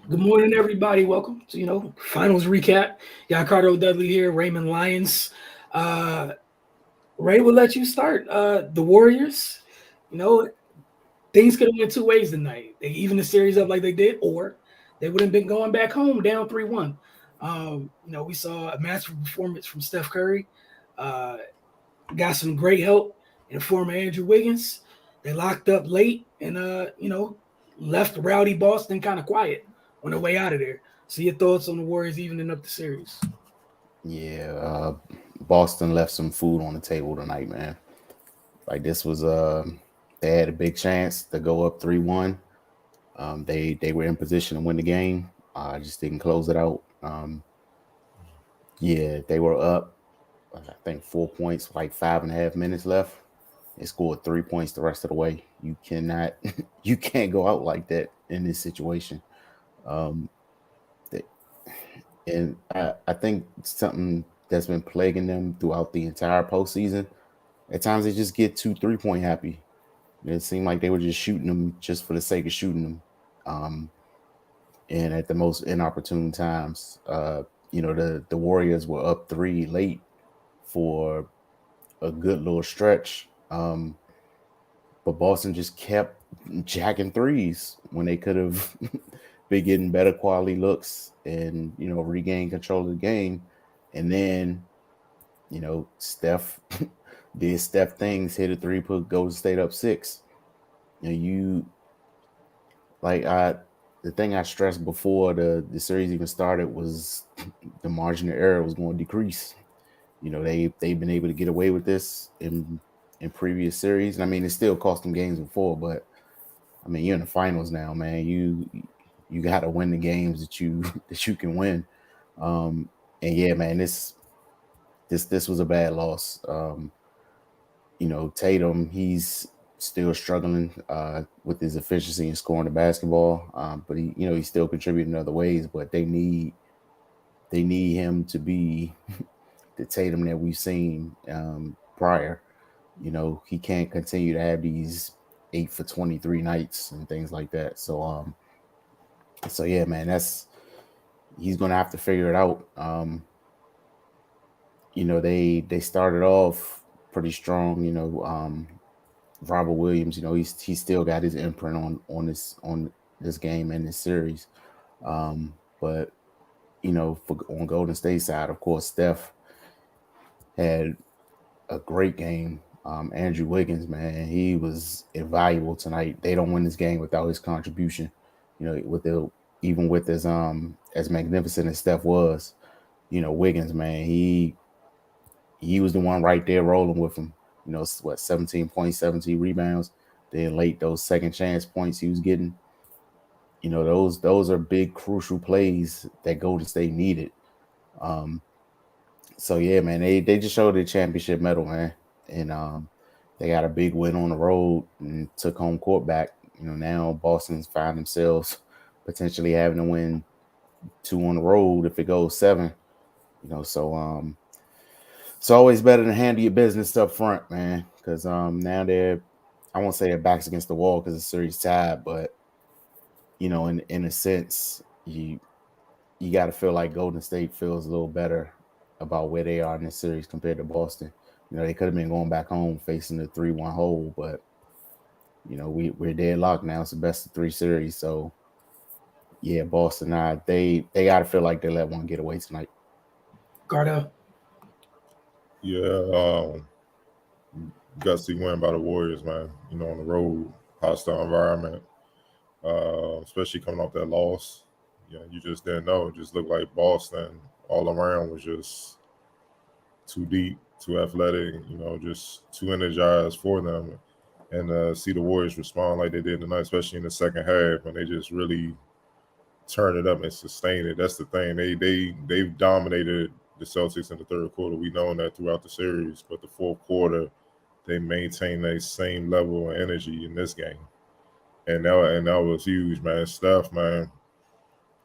Good morning, everybody. Welcome to finals recap. Cardo Dudley here, Raymond Lyons. Uh, Ray will let you start. The Warriors, you know, things could have went two ways tonight. They even the series up like they did, or they would have been going back home down 3-1. We saw a massive performance from Steph Curry. Uh, got some great help in the form of Andrew Wiggins. They locked up late and left rowdy Boston kind of quiet on their way out of there. So your thoughts on the Warriors evening up the series? Yeah, Boston left some food on the table tonight, man. Like this was they had a big chance to go up 3-1. They were in position to win the game. Just didn't close it out. Yeah, they were up. I think 4 points, like 5.5 minutes left. They scored 3 points the rest of the way. You cannot, you can't go out like that in this situation. Um, they, and I think something that's been plaguing them throughout the entire postseason. At times they just get too 3 point happy. It seemed like they were just shooting them just for the sake of shooting them. Um, and at the most inopportune times, the Warriors were up three late for a good little stretch. But Boston just kept jacking threes when they could have been getting better quality looks and regain control of the game. And then Steph did Steph things, hit a three, put Golden State up six. You like I the thing I stressed before the series even started was the margin of error was going to decrease. They've been able to get away with this in previous series, and I mean it still cost them games before, but I mean you're in the finals now, man. You got to win the games that you that you can win. And yeah, man, this was a bad loss. Tatum, he's still struggling with his efficiency in scoring the basketball, but he's still contributing in other ways. But they need him to be the Tatum that we've seen prior. He can't continue to have these 8 for 23 nights and things like that. So yeah, man, he's gonna have to figure it out. They started off pretty strong. Robert Williams, he's still got his imprint on this game and this series. But on Golden State side, of course, Steph had a great game. Andrew Wiggins, man, he was invaluable tonight. They don't win this game without his contribution. Even with his as magnificent as Steph was, Wiggins, man, he was the one right there rolling with him. 17 points, 17 rebounds. Then late those second chance points he was getting. Those are big crucial plays that Golden State needed. Um, so yeah, man, they just showed their championship medal, man, and they got a big win on the road and took home court back. Now Boston's found themselves potentially having to win two on the road if it goes seven. So it's always better to handle your business up front, man, because now I won't say their backs against the wall because it's series tied, but in a sense, you got to feel like Golden State feels a little better about where they are in this series compared to Boston. They could have been going back home facing the 3-1 hole, but we're deadlocked now. It's the best of three series, so yeah, Boston, they got to feel like they let one get away tonight. Cardo. Yeah, gutsy win by the Warriors, man. On the road, hostile environment, especially coming off that loss. You just didn't know. It just looked like Boston all around was just too deep, too athletic, just too energized for them. And see the Warriors respond like they did tonight, especially in the second half when they just really turned it up and sustained it. That's the thing. They've dominated the Celtics in the third quarter. We know that throughout the series, but the fourth quarter they maintained that same level of energy in this game, and that was huge, man. Steph, man.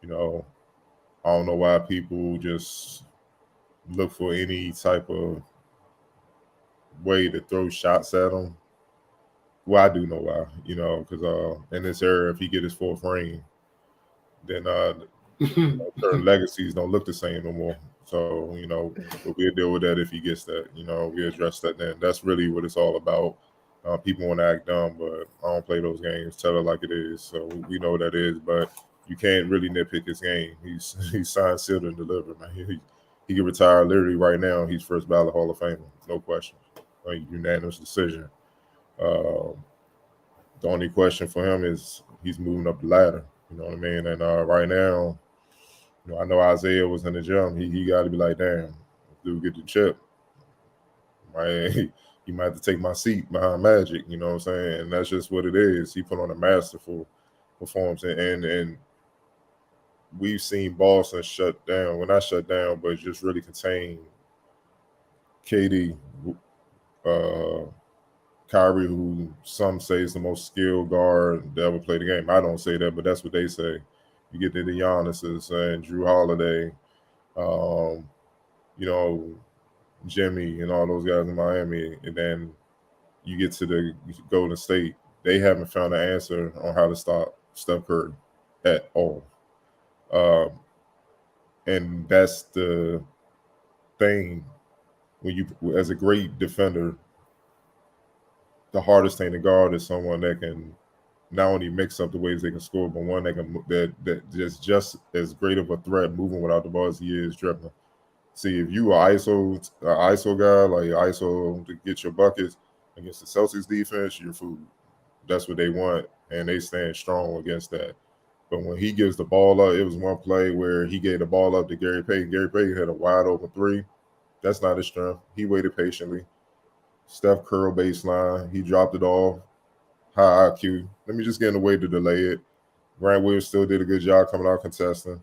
You know, I don't know why people just look for any type of way to throw shots at him. Well, I do know why, because in this era, if he get his fourth ring, then certain legacies don't look the same no more. So, but we'll deal with that if he gets that. We address that then. That's really what it's all about. People want to act dumb, but I don't play those games. Tell it like it is. So we know what that is, but you can't really nitpick his game. He's signed, sealed, and delivered, man. He can retire literally right now. He's first ballot Hall of Famer, no question. Unanimous decision. The only question for him is he's moving up the ladder. You know what I mean? And right now, I know Isaiah was in the gym. He got to be like, damn, dude, get the chip. He might have to take my seat behind Magic. You know what I'm saying? And that's just what it is. He put on a masterful performance, and we've seen Boston shut down. Well, not shut down, but just really contain KD, Kyrie, who some say is the most skilled guard that ever played the game. I don't say that, but that's what they say. You get to the Giannis's and Drew Holiday, Jimmy and all those guys in Miami, and then you get to the Golden State. They haven't found an answer on how to stop Steph Curry at all. And that's the thing when you, as a great defender, the hardest thing to guard is someone that can not only mix up the ways they can score, but one that is just as great of a threat moving without the ball as he is dribbling. See, if you are ISO guy, like ISO to get your buckets against the Celtics defense, you're food. That's what they want, and they stand strong against that. But when he gives the ball up, it was one play where he gave the ball up to Gary Payton. Gary Payton had a wide open three. That's not his strength. He waited patiently. Steph curl baseline. He dropped it off. High IQ. Let me just get in the way to delay it. Grant Williams still did a good job coming out contesting.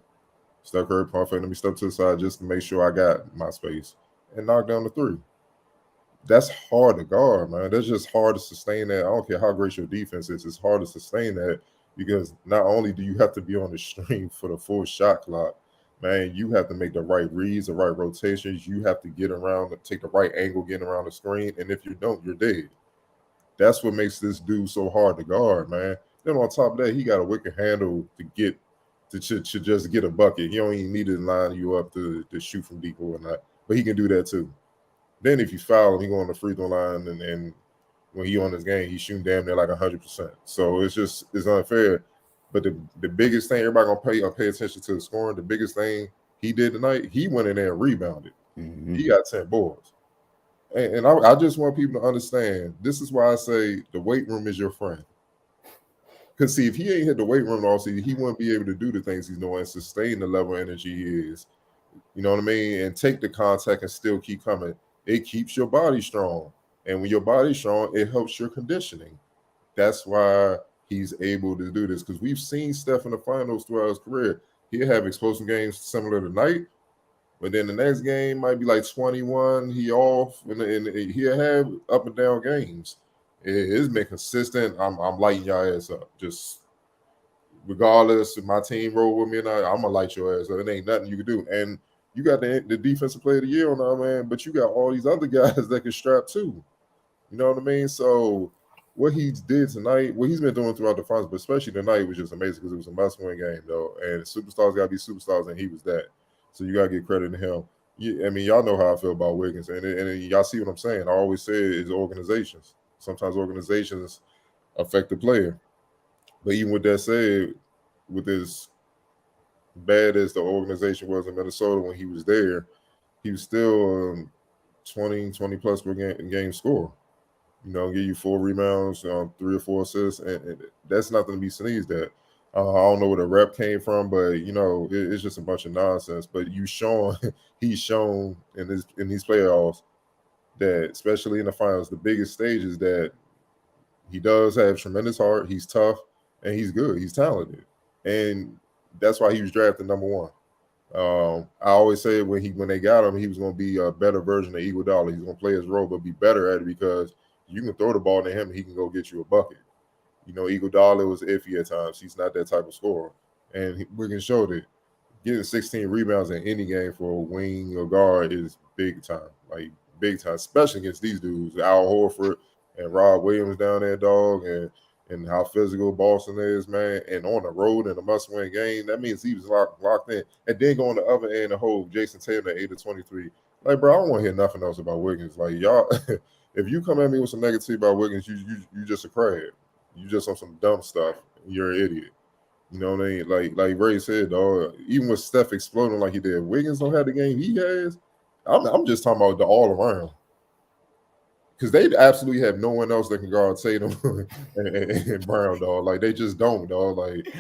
Steph Curry pump fake. Let me step to the side just to make sure I got my space and knock down the three. That's hard to guard, man. That's just hard to sustain that. I don't care how great your defense is. It's hard to sustain that because not only do you have to be on the string for the full shot clock, man, you have to make the right reads, the right rotations. You have to get around, take the right angle, getting around the screen. And if you don't, you're dead. That's what makes this dude so hard to guard, man. Then on top of that, he got a wicked handle to just get a bucket. He don't even need to line you up to shoot from deep or not, but he can do that too. Then if you foul him, he go on the free throw line, and when he on his game, he's shooting damn near like 100%. So it's unfair. But the biggest thing, everybody gonna pay attention to the scoring. The biggest thing he did tonight, he went in there and rebounded. Mm-hmm. He got 10 boards. And I just want people to understand, this is why I say the weight room is your friend. Because, see, if he ain't hit the weight room all season, he wouldn't be able to do the things he's doing and sustain the level of energy he is. You know what I mean? And take the contact and still keep coming. It keeps your body strong. And when your body's strong, it helps your conditioning. That's why he's able to do this. Because we've seen Steph in the finals throughout his career. He'll have explosive games similar tonight. But then the next game might be like 21, he off, and he'll have up and down games. It's been consistent. I'm lighting your ass up. Just regardless if my team roll with me or not, I'm going to light your ass up. It ain't nothing you can do. And you got the defensive player of the year on that, man, but you got all these other guys that can strap too. You know what I mean? So what he did tonight, what he's been doing throughout the finals, but especially tonight, was just amazing because it was a must-win game, though. And superstars got to be superstars, and he was that. So you got to give credit to him. I mean, y'all know how I feel about Wiggins. And y'all see what I'm saying. I always say it's organizations. Sometimes organizations affect the player. But even with that said, with as bad as the organization was in Minnesota when he was there, he was still 20-plus per game score. You know, give you 4 rebounds, 3 or 4 assists. And that's nothing to be sneezed at. I don't know where the rep came from, but you know it's just a bunch of nonsense. But he's shown in these playoffs that, especially in the finals, the biggest stages, that he does have tremendous heart. He's tough and he's good. He's talented, and that's why he was drafted number 1. I always say when they got him, he was going to be a better version of Iguodala. He's going to play his role, but be better at it because you can throw the ball to him and he can go get you a bucket. You know, Iguodala was iffy at times. He's not that type of scorer. And Wiggins showed it. Getting 16 rebounds in any game for a wing or guard is big time. Like, big time, especially against these dudes, Al Horford and Rob Williams down there, dog. And and how physical Boston is, man, and on the road in a must-win game, that means he was locked in. And then go on the other end and hold Jason Tatum at 8-23. Like, bro, I don't want to hear nothing else about Wiggins. Like, y'all, if you come at me with some negativity about Wiggins, you just a crab. You just on some dumb stuff. You're an idiot. You know what I mean? Like Ray said, dog, even with Steph exploding like he did, Wiggins don't have the game he has. I'm just talking about the all around. Because they absolutely have no one else that can guard Tatum and Brown, dog. Like, they just don't, dog. Like,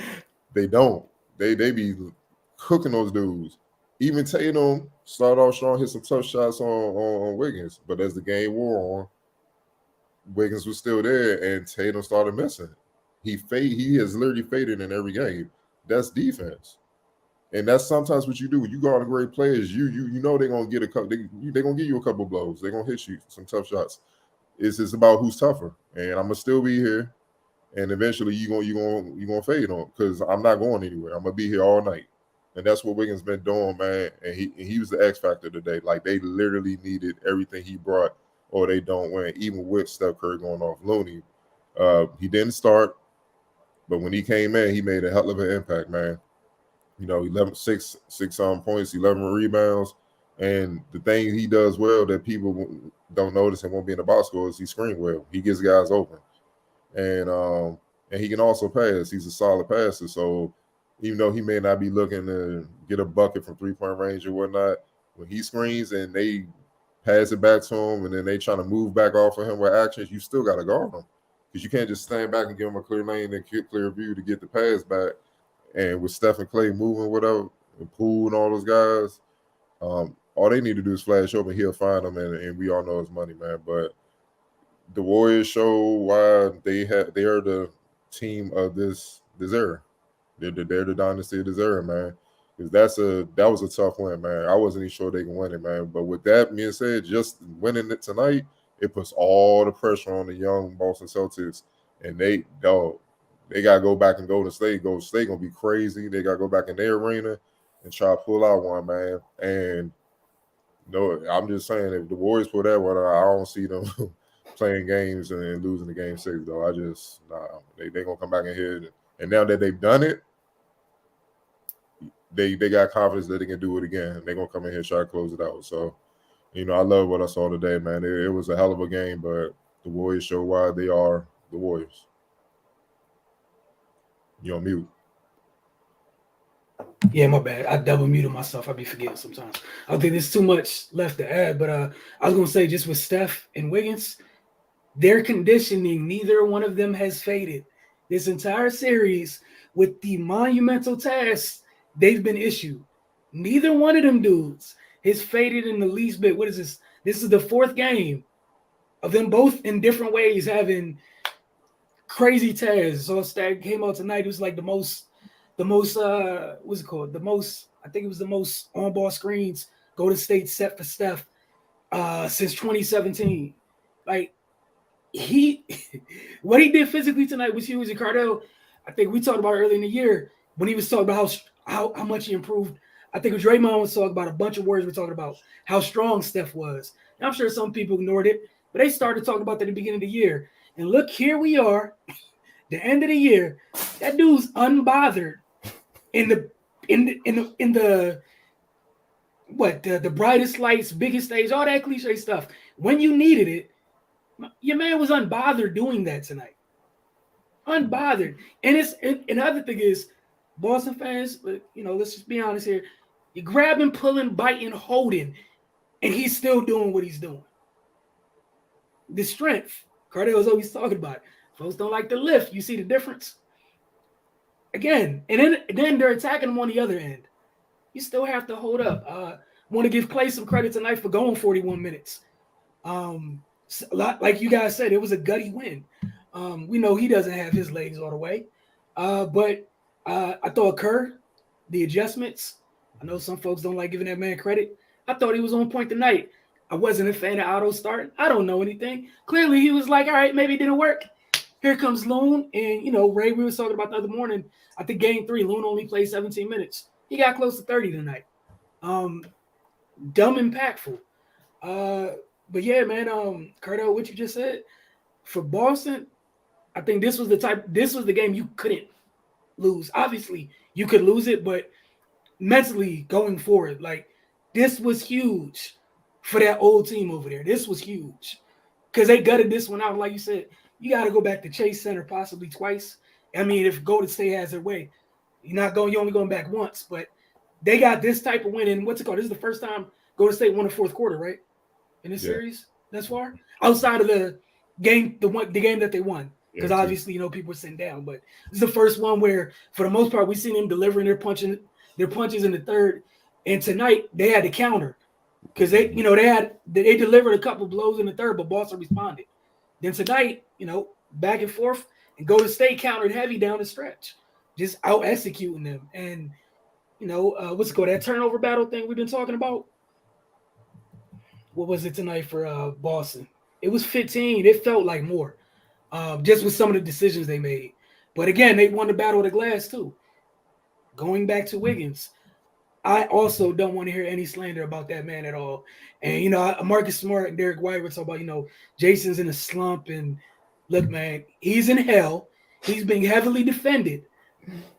they don't. They be cooking those dudes. Even Tatum started off strong, hit some tough shots on Wiggins. But as the game wore on, Wiggins was still there, and Tatum started missing. He has literally faded in every game. That's defense. And that's sometimes what you do when you guard great players. You know they're gonna get a couple. They're gonna give you a couple blows. They're gonna hit you some tough shots. It's just about who's tougher. And I'm gonna still be here. And eventually you gonna fade on because I'm not going anywhere. I'm gonna be here all night. And that's what Wiggins been doing, man. And he was the X factor today. Like, they literally needed everything he brought, or they don't win. Even with Steph Curry going off Looney, he didn't start, but when he came in, he made a hell of an impact, man. You know, 6 points, 11 rebounds. And the thing he does well that people don't notice and won't be in the box score is he screens well. He gets guys open. And he can also pass. He's a solid passer. So even though he may not be looking to get a bucket from three-point range or whatnot, when he screens and they pass it back to him and then they trying to move back off of him with actions, you still got to guard him. Because you can't just stand back and give him a clear lane and clear view to get the pass back. And with Steph and Clay moving whatever, and Poole and all those guys, all they need to do is flash open. He'll find them, and we all know it's money, man. But the Warriors show why they are the team of this era. They're the dynasty of this era, man. Because that was a tough win, man. I wasn't even sure they can win it, man. But with that being said, just winning it tonight, it puts all the pressure on the young Boston Celtics, and they got to go back and Golden State. Golden State going to be crazy. They got to go back in their arena and try to pull out one, man. And no, I'm just saying, if the Warriors pull that one, I don't see them playing games and losing the game 6, though. They're going to come back in here. And now that they've done it, they got confidence that they can do it again. They're going to come in here and try to close it out. So, you know, I love what I saw today, man. It was a hell of a game, but the Warriors show why they are the Warriors. You're on mute. Yeah, my bad. I double muted myself. I be forgetting sometimes. I don't think there's too much left to add, but I was going to say, just with Steph and Wiggins, their conditioning, neither one of them has faded. This entire series, with the monumental tasks they've been issued, neither one of them dudes has faded in the least bit. What is this? This is the 4th game of them both in different ways having crazy tasks. So stat came out tonight. It was like the most what's it called? I think it was the most on-ball screens Golden State set for Steph since 2017. Like, what he did physically tonight was huge. And Cardell, I think we talked about earlier in the year when he was talking about how much he improved. I think Draymond was talking about a bunch of words. We're talking about how strong Steph was. And I'm sure some people ignored it, but they started talking about that at the beginning of the year. And look, here we are, the end of the year. That dude's unbothered in the brightest lights, biggest stage, all that cliche stuff. When you needed it, your man was unbothered doing that tonight. Unbothered. And the other thing is, Boston fans, you know, let's just be honest here. You're grabbing, pulling, biting, holding, and he's still doing what he's doing. The strength. Cardell's always talking about it. Folks don't like to lift. You see the difference? Again, and then they're attacking him on the other end. You still have to hold up. Want to give Clay some credit tonight for going 41 minutes. Like you guys said, it was a gutty win. We know he doesn't have his legs all the way. But I thought Kerr, the adjustments, I know some folks don't like giving that man credit. I thought he was on point tonight. I wasn't a fan of Otto starting. I don't know anything. Clearly, he was like, all right, maybe it didn't work. Here comes Loon. And, you know, Ray, we were talking about the other morning. I think game 3, Loon only played 17 minutes. He got close to 30 tonight. Dumb impactful. But, yeah, man, Cardo, what you just said, for Boston, I think this was the game you couldn't lose. Obviously, you could lose it, but mentally going forward, like this was huge for that old team over there. This was huge because they gutted this one out. Like you said, you got to go back to Chase Center possibly twice. I mean, if Golden State has their way, you're only going back once, but they got this type of win. And what's it called? This is the first time Golden State won the fourth quarter, right? In this series thus far, outside of the game, the game that they won. Because obviously, people were sitting down, but this is the first one where, for the most part, we've seen them delivering their punches in the third. And tonight they had to counter because they delivered a couple blows in the third, but Boston responded. Then tonight, back and forth, and Golden State countered heavy down the stretch, just out executing them. And what's it called? That turnover battle thing we've been talking about. What was it tonight for Boston? It was 15. It felt like more. Just with some of the decisions they made. But again, they won the battle of the glass too. Going back to Wiggins, I also don't want to hear any slander about that man at all. And, Marcus Smart and Derek White were talking about, Jason's in a slump. And look, man, he's in hell. He's being heavily defended.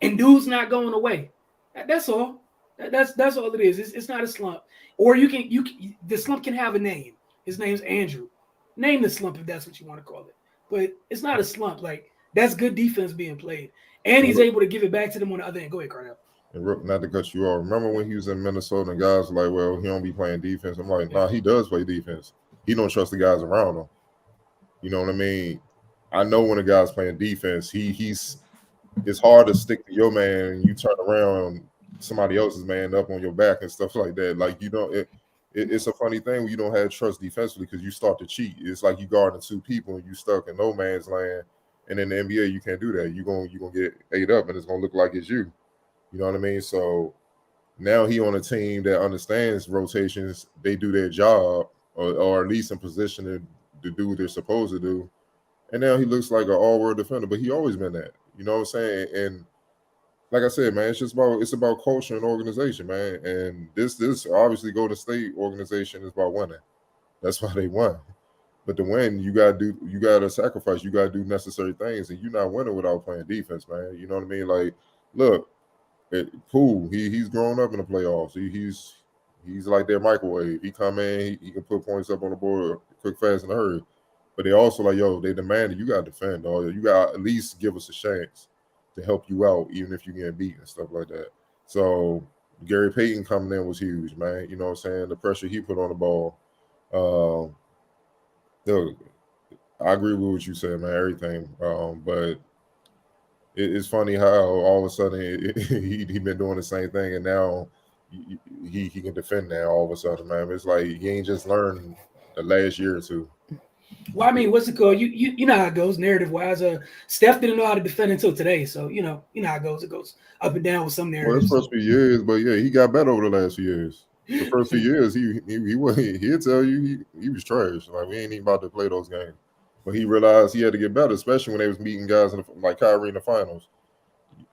And dude's not going away. That's all. That's all it is. It's not a slump. Or the slump can have a name. His name's Andrew. Name the slump if that's what you want to call it. But it's not a slump. Like, that's good defense being played. And he's able to give it back to them on the other end. Go ahead, Cardell. And not to cut you off. Remember when he was in Minnesota and guys were like, well, he don't be playing defense. I'm like, nah, he does play defense. He don't trust the guys around him. You know what I mean? I know when a guy's playing defense, it's hard to stick to your man and you turn around somebody else's man up on your back and stuff like that. Like, it's a funny thing when you don't have trust defensively because you start to cheat. It's like you guarding two people and you stuck in no man's land. And in the NBA, you can't do that. You're gonna get ate up and it's gonna look like it's you. You know what I mean? So now he on a team that understands rotations. They do their job or at least in position to do what they're supposed to do. And now he looks like an all-world defender, but he always been that. You know what I'm saying? And like I said, man, it's about culture and organization, man. And this obviously Golden State organization is about winning. That's why they won. But to win, you gotta sacrifice, you gotta do necessary things, and you're not winning without playing defense, man. You know what I mean? Like, look, Poole, he's grown up in the playoffs. He's like their microwave. He come in, he can put points up on the board quick, fast, in a hurry. But they also like, they demanded you gotta defend, dog. You gotta at least give us a chance to help you out, even if you get beat and stuff like that. So Gary Payton coming in was huge, man. You know what I'm saying? The pressure he put on the ball. I agree with what you said, man. Everything. But it's funny how all of a sudden he been doing the same thing, and now he can defend now. All of a sudden, man, it's like he ain't just learned the last year or two. Well, I mean, what's it called? You know how it goes narrative wise. Steph didn't know how to defend until today, so you know how it goes. It goes up and down with some narratives. Well, his first few years, but yeah, he got better over the last few years. The first few years, he'll tell you he was trash. Like, we ain't even about to play those games. But he realized he had to get better, especially when they was meeting guys like Kyrie in the finals.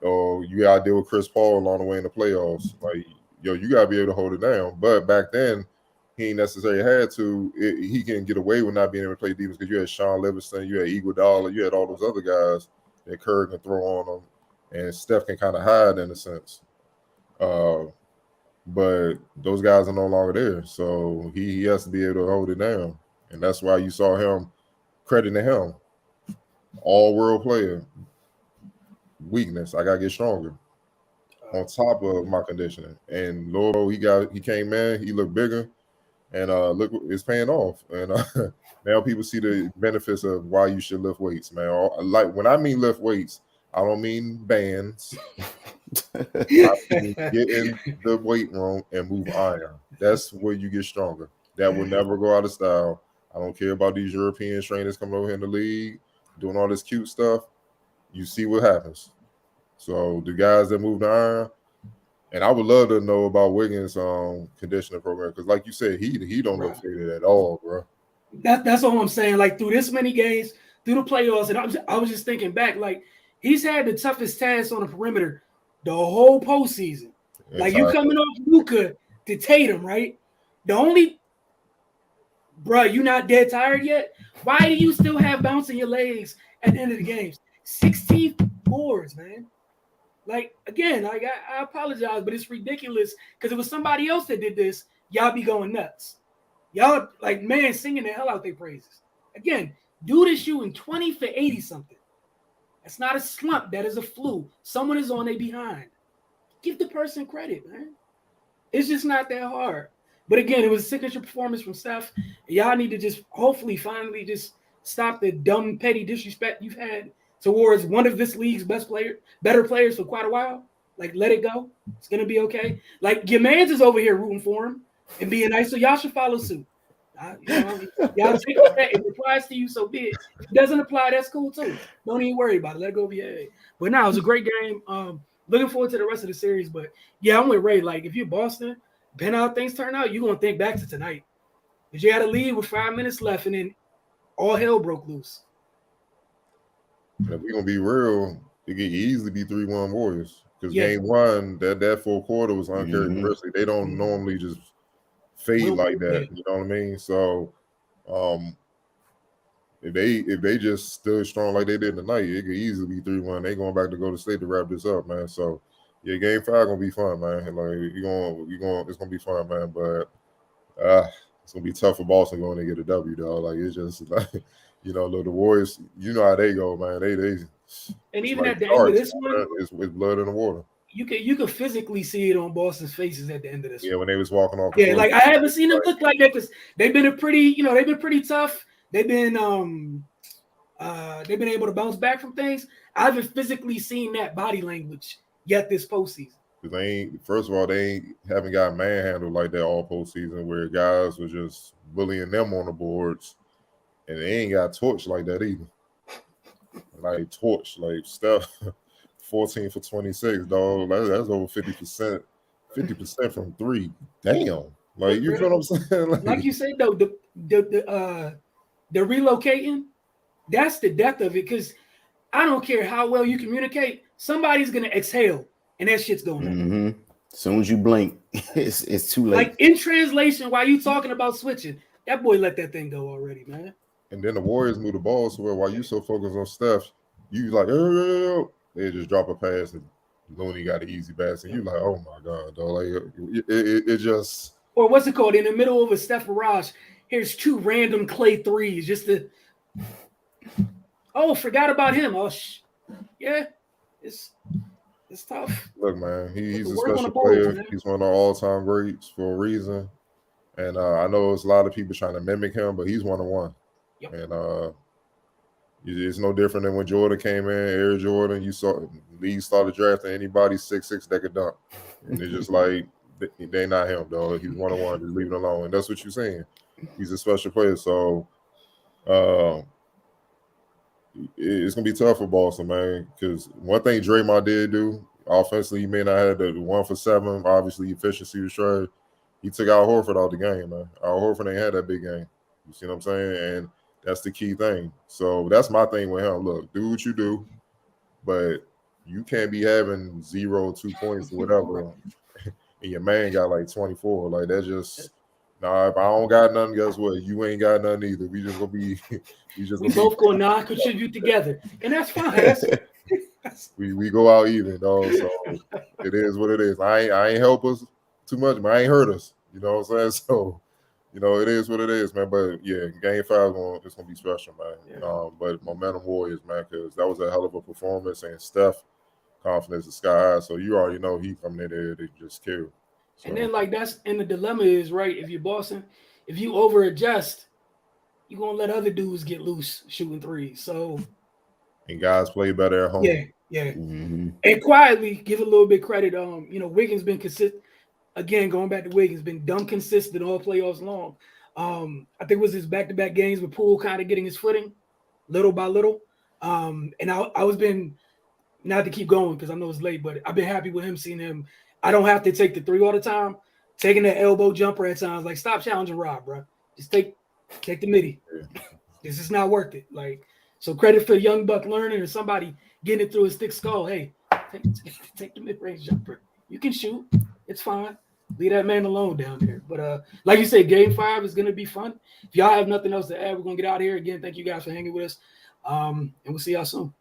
Or you got to deal with Chris Paul along the way in the playoffs. Like, you got to be able to hold it down. But back then, he ain't necessarily had to. He can get away with not being able to play defense because you had Sean Livingston, you had Iguodala, you had all those other guys that Curry can throw on them, and Steph can kind of hide in a sense. But those guys are no longer there, so he has to be able to hold it down, and that's why you saw him crediting him, all-world player. Weakness, I gotta get stronger. On top of my conditioning, and Lord, he came in, he looked bigger. And look, it's paying off. And now people see the benefits of why you should lift weights, man. Like, when I mean lift weights, I don't mean bands. I mean get in the weight room and move iron. That's where you get stronger. That will never go out of style. I don't care about these European trainers coming over here in the league, doing all this cute stuff. You see what happens. So the guys that move the iron, and I would love to know about Wiggins' conditioning program because, like you said, he don't look faded at all, bro. That's all I'm saying. Like, through this many games, through the playoffs, and I was just thinking back, like, he's had the toughest task on the perimeter the whole postseason. Like, you coming off Luka to Tatum, right? The only bro, you not dead tired yet? Why do you still have bounce in your legs at the end of the games? 16 boards, man. Like, again, like I apologize, but it's ridiculous because it was somebody else that did this. Y'all be going nuts. Y'all, like, man, singing the hell out their praises. Again, dude is shooting 20 for 80 something. That's not a slump. That is a flu. Someone is on their behind. Give the person credit, man. It's just not that hard. But again, it was a signature performance from Steph. Y'all need to just hopefully finally just stop the dumb, petty disrespect you've had towards one of this league's better players for quite a while. Like, let it go. It's gonna be okay. Like, your man's is over here rooting for him and being nice, so y'all should follow suit. Y'all take that. If it applies to you, so be it. If it doesn't apply, that's cool too. Don't even worry about it. Let it go over your head. But no, it was a great game. Looking forward to the rest of the series. But yeah, I'm with Ray. Like, if you're Boston, depending on how things turn out, you're gonna think back to tonight. Because you had a lead with 5 minutes left, and then all hell broke loose. If we're gonna be real, it could easily be 3-1 Warriors. Because game one, that full quarter was uncharacteristic. They don't normally just fade like that. You know what I mean? So if they just stood strong like they did tonight, it could easily be 3-1. They going back to go to state to wrap this up, man. So yeah, game 5 gonna be fun, man. Like it's gonna be fun, man. But it's gonna be tough for Boston going to get a W, though. Like, it's just like, you know, the Warriors, you know how they go, man. They and even like at the end of this one, it's blood in the water. You could physically see it on Boston's faces at the end of this. Yeah, when they was walking off. Yeah, like, I haven't seen them look like that because they've been pretty tough. They've been able to bounce back from things. I haven't physically seen that body language yet this postseason. First of all, they haven't got manhandled like that all postseason, where guys were just bullying them on the boards, and they ain't got torched like that either. Like, torched, like Steph, 14 for 26, dog. That's over 50%. 50% from 3. Damn. Like, you feel what I'm saying? Like you said, though, the relocating, that's the depth of it. Because I don't care how well you communicate, somebody's gonna exhale, and that shit's going on. As soon as you blink, it's too late. Like, in translation, while you talking about switching, that boy let that thing go already, man. And then the Warriors move the ball so while you so focused on Steph, you like, they just drop a pass and Looney got an easy pass, and you like, oh my god, dog. Like, it just. Or what's it called? In the middle of a Steph barrage, here's 2 random clay threes just to. Oh, forgot about him. Oh, yeah, it's tough. Look, man, he's a special player. Man. He's one of our all-time greats for a reason. And I know there's a lot of people trying to mimic him, but he's one of one. Yep. And it's no different than when Jordan came in, Air Jordan. You saw league started drafting anybody 6'6" that could dunk, and it's just like they not him, dog. He's one of one. Just leave it alone, and that's what you're saying. He's a special player, so it's gonna be tough for Boston, man. Because one thing Draymond did do offensively, he may not have the 1 for 7. Obviously, efficiency was trash. He took Al Horford out the game, man. Al Horford ain't had that big game. You see what I'm saying? And that's the key thing. So that's my thing with him. Look, do what you do, but you can't be having 0, 2 points or whatever, and your man got like 24. Like, that's just if I don't got nothing, guess what? You ain't got nothing either. We just gonna be we both gonna not contribute together, and that's fine. we go out even, dog. So it is what it is. I ain't help us too much, but I ain't hurt us. You know what I'm saying? So. You know, it is what it is, man. But yeah, game 5 it's gonna be special, man. Yeah. But momentum Warriors, man, because that was a hell of a performance, and Steph confidence is sky high. So you already know he coming in there to just kill. So. And then, like, that's and the dilemma is, right, if you're Boston, if you over adjust, you're gonna let other dudes get loose shooting threes. So and guys play better at home. Yeah. Mm-hmm. And quietly give a little bit credit. Wiggins been consistent. Again, going back to Wiggins, been dumb consistent all playoffs long. I think it was his back-to-back games with Poole kind of getting his footing little by little. And I was been, not to keep going because I know it's late, but I've been happy with him, seeing him. I don't have to take the 3 all the time. Taking that elbow jumper at times, like, stop challenging Rob, bro. Just take the midi. This is not worth it. Like, so credit for young buck learning or somebody getting it through his thick skull. Hey, take the mid-range jumper. You can shoot. It's fine. Leave that man alone down there. But like you said, Game 5 is gonna be fun. If y'all have nothing else to add, we're gonna get out of here again. Thank you guys for hanging with us, and we'll see y'all soon.